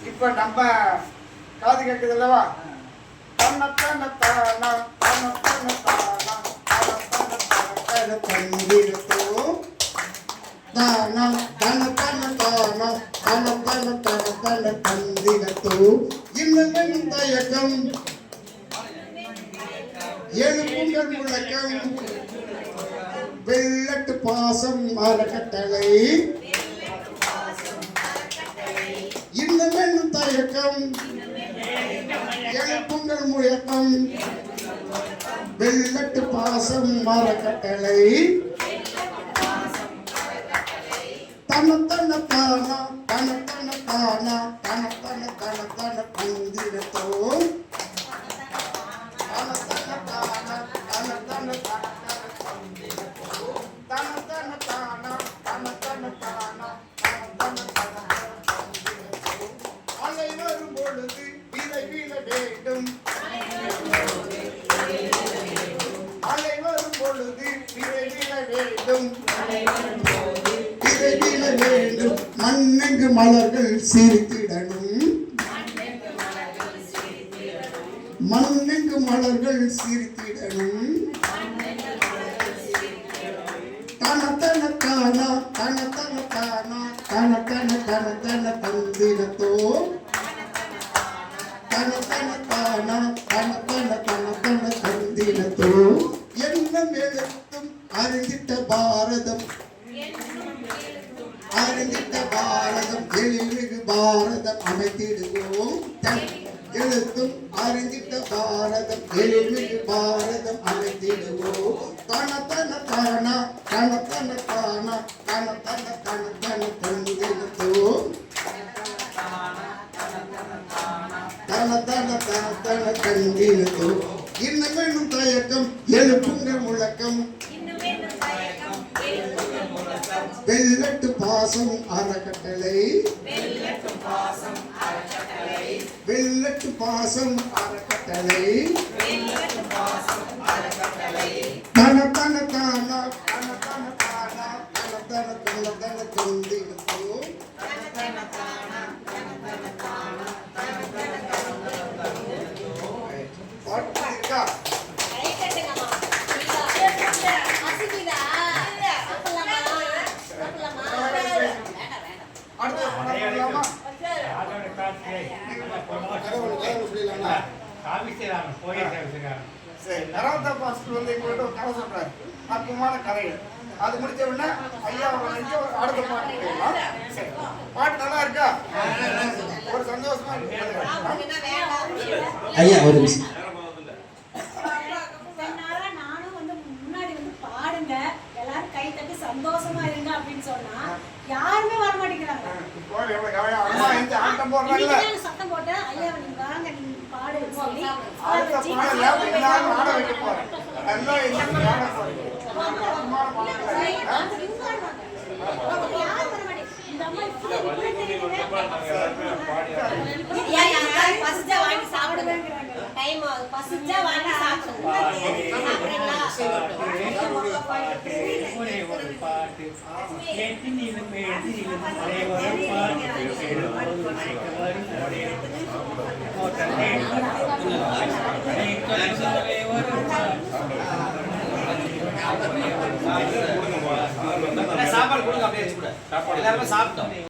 இப்ப நம்ம காது கேட்குது அல்லவா? இன்னும் தயக்கம் எழுப்புங்கள் முழக்கம் வெள்ளட்டு பாசம் அறக்கட்டளை இன்னும் தயக்கம் எழுப்புங்கள் முழக்கம் வெள்ளட்டு பாசம் அறக்கட்டளை தன தன தானா தன தன தானா தன தன தன தன தந்திரத்தோ தன தன தானா தன தன தன தன தானா தன தன தானா அலை வரும் பொழுது விதை வீழ வேண்டும் அலை வரும் பொழுது விதை வீழ வேண்டும் விதை வீழ வேண்டும் மண்ணெங்கு மலர்கள் சிரித்திடணும் மண்ணெங்கு மலர்கள் சிரித்திடணும் தன தன தானா தன தன தானா தன தன தன தன தந்திரத்தோ தன தன தானா தன தன தன தன தந்திரத்தோ எண்ணம் எழுத்தும் அறிந்திட்ட பாரதம் அறிந்திட்ட பாரதம் எழில்மிகு பாரதம் அமைத்திடுவோம் எழுத்தும் அறிந்திட்ட பாரதம் எழில்மிகு பாரதம் அமைத்திடுவோம் தன தன தானா தன தன தானா தன தன தன தன தந்திரத்தோ தன தன தன தன தந்திரத்தோ இன்னும் தயக்கம் எழுப்புங்கள் முழக்கம் வெள்ளட்டு பாசம் அறக்கட்டளை வெள்ளட்டு பாசம் அறக்கட்டளை தன தன தானா தன தன தானா தன தன தன தன தந்திரத்தோ பாட்டுக்கா அற்புதமான கதைகள் அது முடிச்ச உடனே ஐயா அடுத்த பாட்டு பாட்டு நல்லா இருக்கா? ஒரு சந்தோஷமா இருக்கு ஐயா ஒரு நிமிஷம் நானும் முன்னாடி பாடுங்க எல்லாரும் கை தட்டி சந்தோஷமா இருங்க அப்படின்னு சொன்னா யாருமே வர மாட்டேங்கிறாங்க. சத்தம் போட்டு ஐயா நீங்க வாங்க நீங்க பாடு சொல்லி இந்த அம்மா பசிச்சா வாங்கி சாப்பிடுங்க டைம் பசிச்சா வாங்கி சாப்பாடு கொடுங்க அப்படியே எல்லாருமே சாப்பிட்டோம்.